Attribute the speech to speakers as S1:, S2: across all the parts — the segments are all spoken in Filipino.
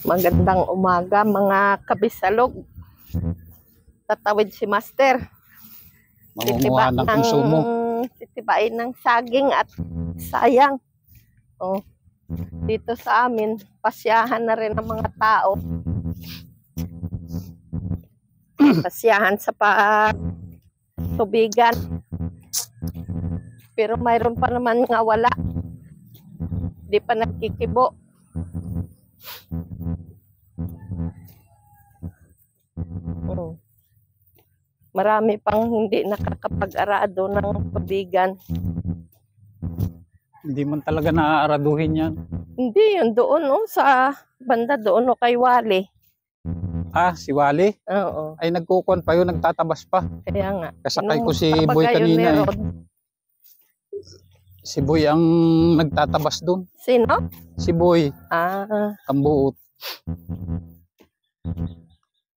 S1: Magandang umaga mga kabisalog. Tatawid si Master.
S2: Mangunguha ng konsumo.
S1: Titibain ng saging at sayang. Oh, dito sa amin, pasyahan na rin ang mga tao. Pasyahan sa tubigan. Pero mayroon pa naman nga wala. Di pa nagkikibo. Marami pang hindi nakakapag-arado ng tubigan.
S2: Hindi man talaga naaaraduhin yan.
S1: Hindi, yun doon sa banda doon kay Wally.
S2: Ah, si Wally?
S1: Oo.
S2: Ay nagkukuhan pa yun, nagtatabas pa.
S1: Kaya nga.
S2: Kasakay ko si Boy kanina eh. Si Boy ang nagtatabas doon.
S1: Sino?
S2: Si Boy.
S1: Ah.
S2: Kambuot.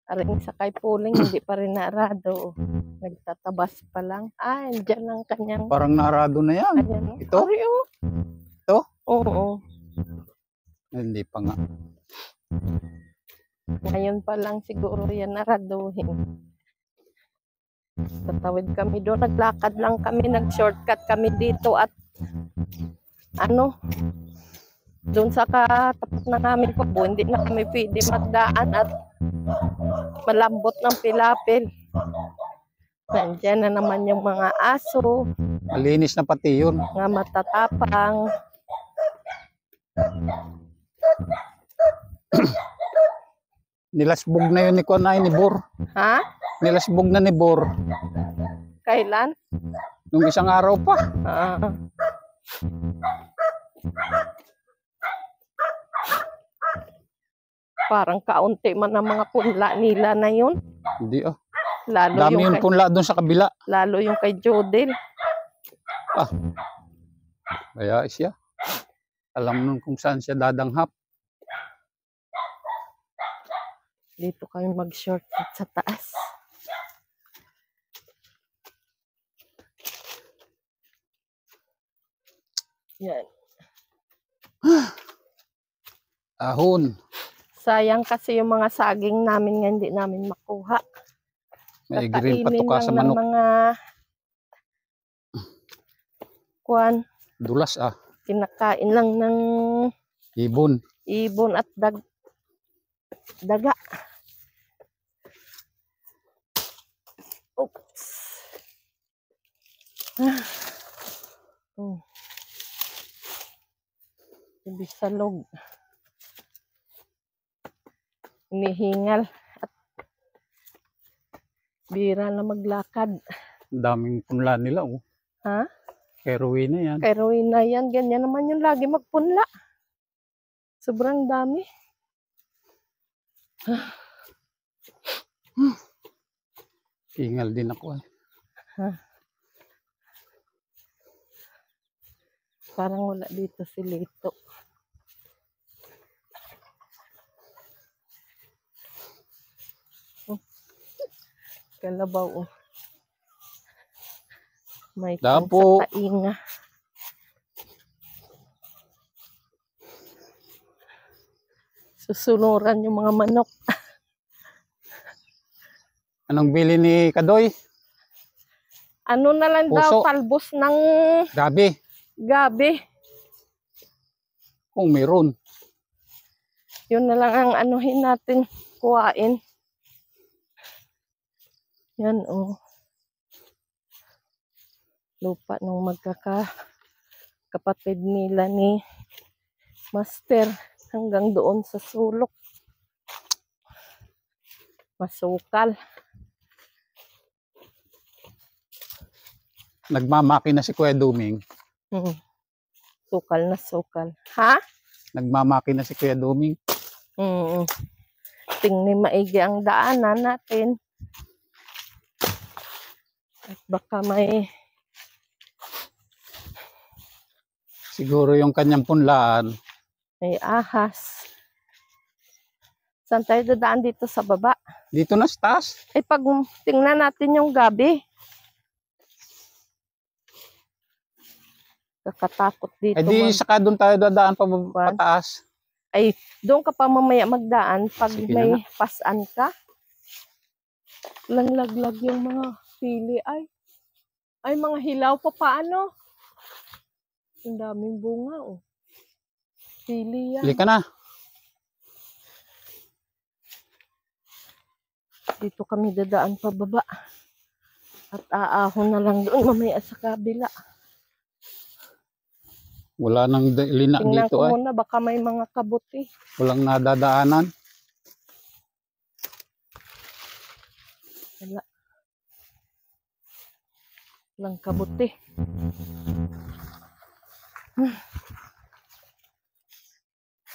S1: Aring sakay puling, hindi pa rin naarado. Nagtatabas pa lang. Ah, dyan ang kanyang...
S2: Parang naarado na yan.
S1: Ayan,
S2: ito? Ito?
S1: Oo.
S2: Hindi pa nga.
S1: Ngayon pa lang siguro yan naraduhin. Tatawid kami doon. Naglakad lang kami. Nag-shortcut kami dito at doon sa katapat na namin po, hindi na kami pwede magdaan at malambot ng pilapil. Nandiyan na naman yung mga aso.
S2: Malinis na pati yun.
S1: Nga matatapang.
S2: Nilasbog na yun ni Kuanay ni Bor.
S1: Ha?
S2: Nilasbog na ni Bor.
S1: Kailan?
S2: Nung isang araw pa.
S1: Parang kaunti man ang mga punla nila na yun.
S2: Hindi
S1: Lalo
S2: dami yung punla doon sa kabila.
S1: Lalo yung kay Jodel.
S2: Kaya siya. Alam nun kung saan siya dadanghap.
S1: Dito kami mag-shortcut sa taas. Yan.
S2: Ahon.
S1: Sayang kasi yung mga saging namin nga hindi namin makuha.
S2: May green patuka sa manok.
S1: Mga kuwan.
S2: Dulas
S1: Kinakain lang ng
S2: ibon.
S1: Ibon at daga. Oops. Bisalog. Inihingal at bira na maglakad.
S2: Daming punla nila
S1: Ha?
S2: Kay Rowena yan.
S1: Kay Rowena yan. Ganyan naman yung lagi magpunla. Sobrang dami.
S2: Hingal din ako
S1: Parang wala dito si Lito. Kalabaw may
S2: Dapo.
S1: tainga. Susunuran yung mga manok.
S2: Anong bili ni Kadoy?
S1: Ano na lang daw, talbos ng gabi.
S2: Kung meron.
S1: Yun na lang ang anuhin natin, kuhain. Yan lupa ng magkakapatid nila ni Master hanggang doon sa sulok. Masukal.
S2: Nagmamaki na si Kuya Duming.
S1: Sukal na sukal. Ha?
S2: Nagmamaki na si Kuya Duming.
S1: Tingnan maigi ang daanan natin. At baka may...
S2: Siguro yung kanyang punlaan.
S1: May ahas. Saan tayo dadaan dito sa baba?
S2: Dito na sa taas.
S1: Ay pag tingnan natin yung gabi. Kakatakot dito.
S2: Ay di saka doon tayo dadaan pataas.
S1: Ay, doon ka pa mamaya magdaan pag
S2: Sige na
S1: may
S2: nga.
S1: pasan ka. Langlaglag yung mga pili ay. Ay, mga hilaw pa paano? Ang daming bunga oh. Pili yan.
S2: Hili ka na.
S1: Dito kami dadaan pababa. At aahon na lang doon mamaya sa kabila.
S2: Wala nang lina
S1: Tingnan
S2: dito
S1: ko
S2: ay.
S1: muna baka may mga kabuti.
S2: Walang nadadaanan.
S1: Wala. Walang kabuti.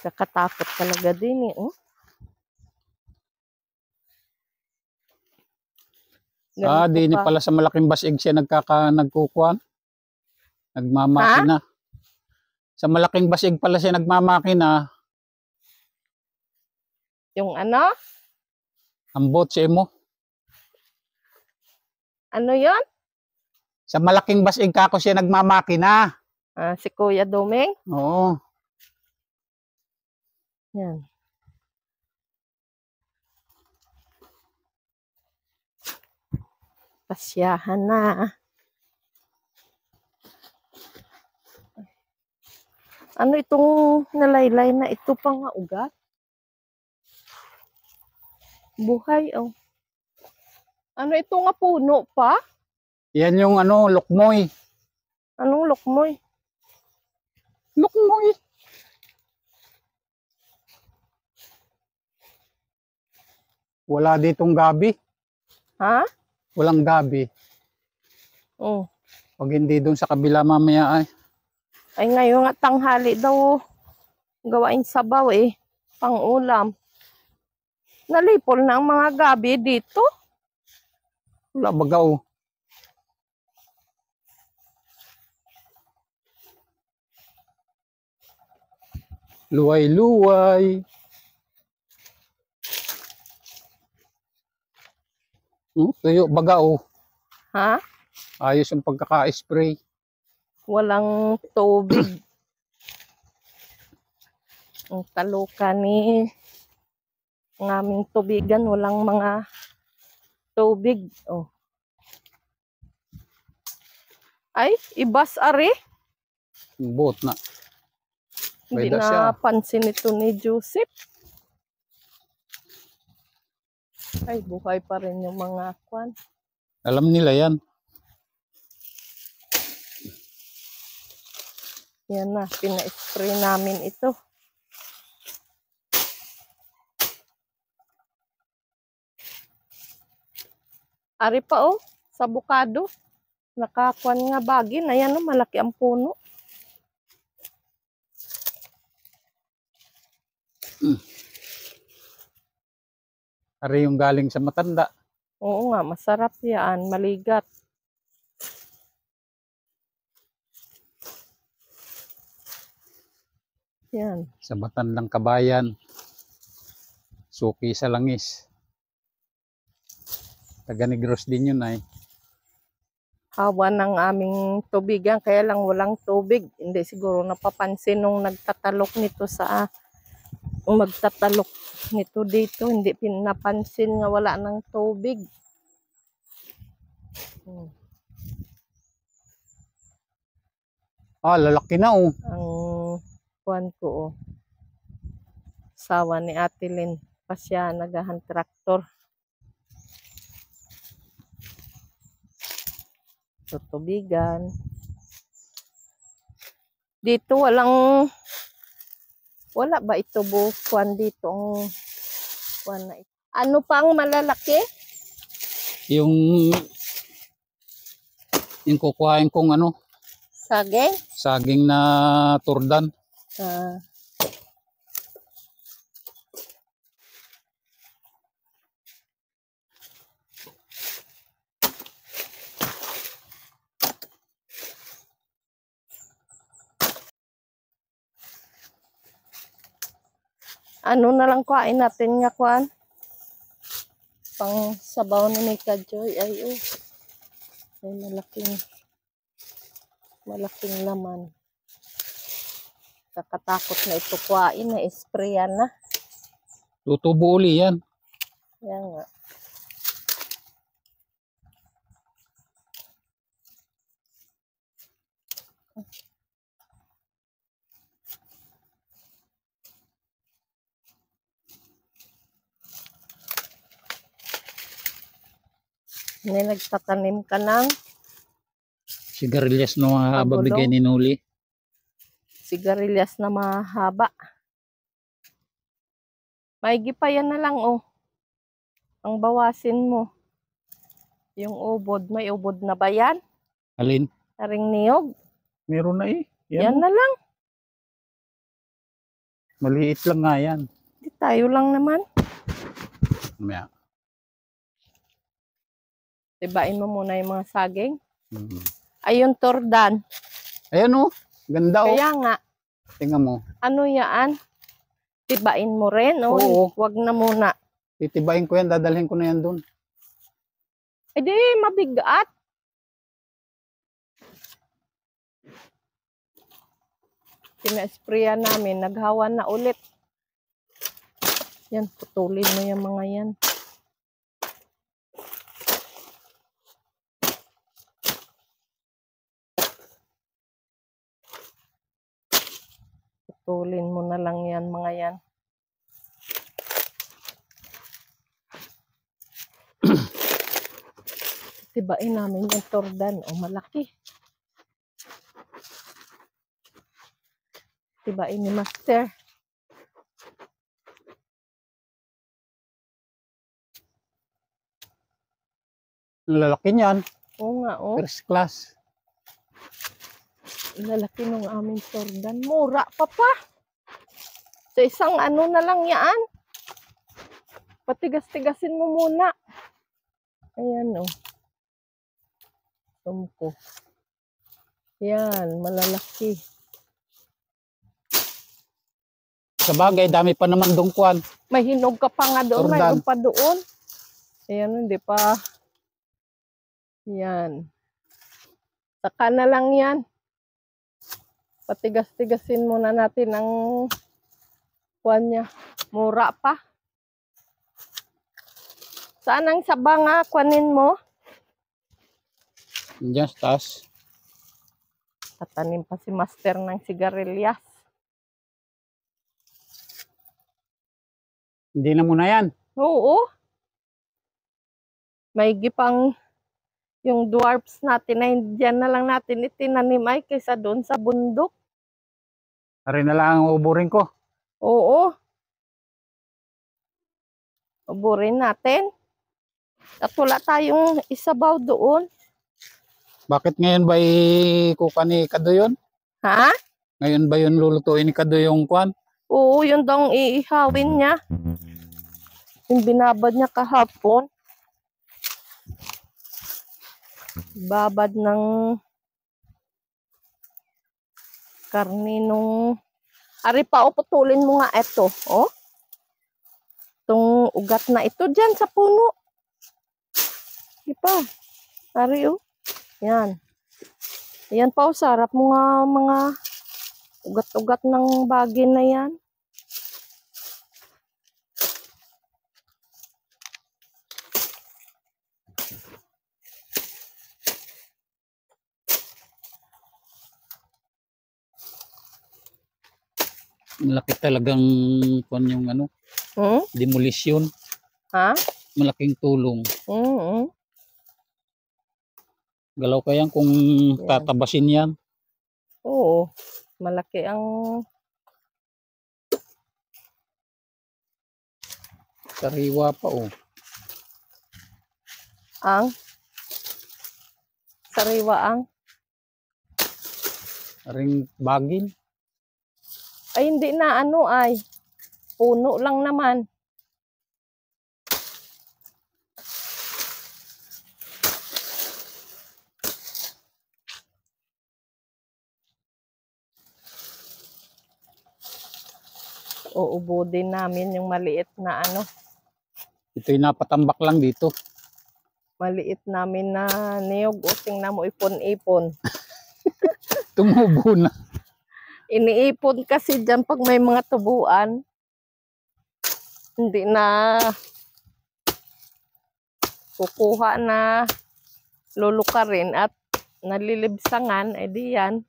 S1: Kakatakot talaga din eh. Oh. Ganito
S2: Di ni
S1: pa.
S2: pala sa malaking basig siya nagkukuhan. Nagmamakina. Sa malaking basig pala siya nagmamakina.
S1: Yung ano?
S2: Ambot siya mo.
S1: Ano yon?
S2: Sa malaking basig kako siya nagmamakina.
S1: Si Kuya Domeng?
S2: Oo.
S1: Yan. Pasyahan na. Ano itong nalaylay na ito pang nga ugat? Buhay oh. Ano ito nga puno pa?
S2: Yan yung lukmoy.
S1: Anong lokmoy?
S2: Lukmoy. Wala ditong gabi.
S1: Ha?
S2: Walang gabi.
S1: Oh.
S2: Pag hindi doon sa kabila mamaya ay.
S1: Ay ngayon nga tanghali daw gawain sabaw eh. Pang ulam. Nalipol na ang mga gabi dito.
S2: Wala bagaw. Luway-luway. Tuyo bagaw.
S1: Ha?
S2: Ayos yung pagkaka-spray.
S1: Walang tubig. Ang talukan ni ang aming tubigan, walang mga tubig. Oh. Ay, ibas ari.
S2: Bot na.
S1: Hindi
S2: Pwede siya.
S1: na pansin ito ni Joseph. Ay, buhay pa rin yung mga kwan.
S2: Alam nila yan.
S1: Yan na, pina-spray namin ito. Ari pa oh, sa bukado. Nakakwan nga bagin. Ayan oh, malaki ang puno.
S2: Ari yung galing sa matanda.
S1: Oo nga, masarap yan. Maligat. Yan.
S2: Sa matandang kabayan. Suki sa langis. Taga Negros din yun ay.
S1: Hawa ng aming tubigan, kaya lang walang tubig. Hindi siguro napapansin nung nagtatalok nito sa magtatalok nito dito. Hindi pinapansin nga wala ng tubig.
S2: Lalaki na oh.
S1: Ang kuwan ko oh. Sawa ni Ate Lynn. Pa siya nagahan traktor. Tutubigan. Dito wala ba ito bukuan dito ang kuwan na ito. Ano pang malalaki?
S2: Yung kukuhain kong
S1: Saging?
S2: saging na turdan.
S1: Ano na lang kuhain natin nga kuan? Pang sabaw ni Mika Joy. Ay, oh. May malaking laman. Kakatakot na ito kuhain na sprayan na.
S2: Tutubo uli yan.
S1: Yan nga. Hindi nagtatanim ka ng
S2: Sigarilyas no mahaba
S1: Pagulong.
S2: bigay ni Nuli.
S1: sigarilyas na mahaba. Maigi pa yan na lang oh. Ang bawasin mo. Yung ubod. May ubod na ba yan?
S2: Alin?
S1: Taring niyog.
S2: Meron na eh.
S1: Yan na lang.
S2: Maliit lang nga yan.
S1: Di tayo lang naman.
S2: Mamaya.
S1: Tibain mo muna yung mga saging.
S2: Hmm.
S1: Ayun, tordan.
S2: Ayan oh. Ganda oh.
S1: Kaya nga,
S2: Tingnan mo.
S1: ano yan? Tibain mo rin. Oh.
S2: Oo.
S1: Wag na muna.
S2: Titibayin ko yan. Dadalhin ko na yan doon.
S1: Eh di, mabigat. Pina-sprayan namin. Naghawa na ulit. Yan, putulin mo yung mga yan. Putulin mo na lang yan, mga yan. Tibain namin yung tordan. O, malaki. Tibain ni Master.
S2: Ang lalaki niyan.
S1: Oo nga, oh.
S2: First class.
S1: Lalaki ng aming tordan. Mura pa pa. Sa isang ano na lang yan. Patigas-tigasin mo muna. Ayan, oh. Tumpo. Yan, malalaki.
S2: Sa bagay, dami pa naman dungkuan.
S1: May hinog ka pa nga doon. May
S2: Tordan.
S1: hinog pa doon. Ayan, hindi pa. Yan. Saka na lang yan. Patigas-tigasin muna natin ang kuwan niya. Mura pa. Saan ang saba nga kuwanin mo?
S2: Diyan sa taas.
S1: Tatanim pa si Master ng sigarilyas.
S2: Hindi na muna yan.
S1: Oo. May gipang yung dwarfs natin na dyan na lang natin itinanim ay kaysa doon sa bundok.
S2: Ari na lang ang uburin ko.
S1: Oo. Uburin natin. At wala tayong isabaw doon.
S2: Bakit ngayon ba kuka ni Kado yun?
S1: Ha?
S2: Ngayon ba yun lulutuin ni Kado yung kwan?
S1: Oo, yun daw ang iihawin niya. Yung binabad niya kahapon. Babad ng karne nung... Ari pa, putulin mo nga ito. Oh. Itong ugat na ito dyan sa puno. Di pa. Ari oh. Yan. Yan pa, sarap mo nga mga ugat-ugat ng bagay na yan.
S2: Malaki talagang kwan yung ano, demolisyon.
S1: Ha?
S2: Malaking tulong. Galaw kaya kung tatabasin yan.
S1: Oo. Malaki ang
S2: Sariwa pa oh.
S1: ang sariwa ang
S2: Aring bagin.
S1: ay hindi na ano ay puno lang naman. Uubodin namin yung maliit na ano.
S2: Ito'y napatambak lang dito.
S1: Maliit namin na niyog. O tingnan mo ipon-ipon.
S2: Tumubo na.
S1: Iniipon kasi dyan pag may mga tubuan. Hindi na kukuha na lulukarin at nalilibsangan. Eh di yan.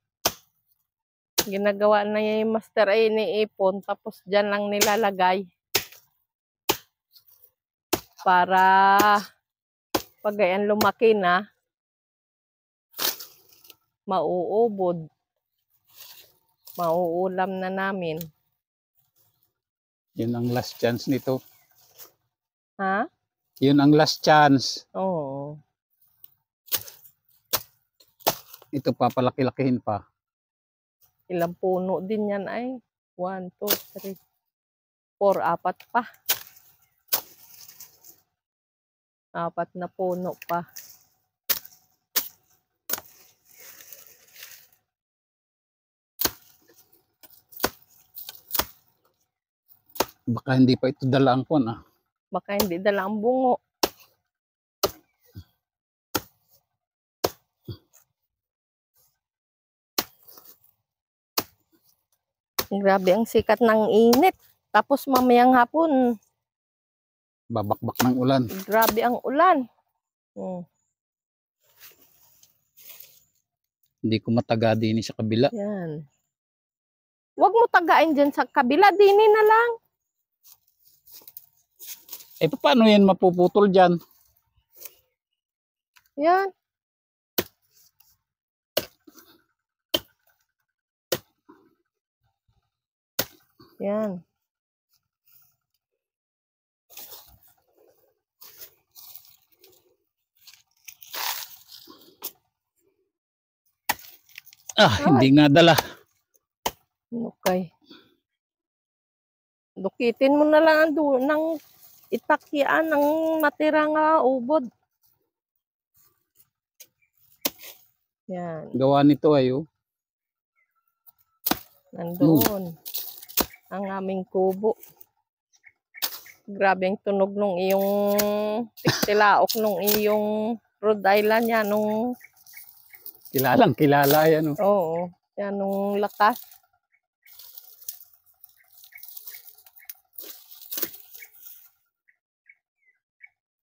S1: Ginagawa na niya yung master ay iniipon. Tapos dyan lang nilalagay. Para pag ayan lumaki na, mauubod. Mauulam na namin.
S2: Yun ang last chance nito.
S1: Ha?
S2: Yun ang last chance.
S1: Oo.
S2: Ito pa, palaki-lakihin pa.
S1: Ilang puno din yan ay. 1, 2, 3, 4, 4 pa. 4 na puno pa.
S2: Baka hindi pa ito dala ang kon ah.
S1: Baka hindi dala ang bungo. Grabe ang sikat ng init. Tapos mamayang hapon,
S2: Babakbak ng ulan.
S1: grabe ang ulan.
S2: Hindi ko mataga din sa kabila.
S1: Yan. Huwag mo tagain dyan sa kabila. Dini na lang.
S2: Eh paano yan mapuputol dyan?
S1: Yan. Yan.
S2: Hindi nga dala.
S1: Okay. Dukitin mo na lang ng itakyaan ng natira nga ubod. Yan.
S2: Gawa nito ay oh.
S1: Nandoon. Ang aming kubo. Grabe ang tunog nung iyong tiktilaok nung iyong Rhode Island yan. Nung,
S2: Kilalang kilala yan oh.
S1: oo. Yan nung lakas.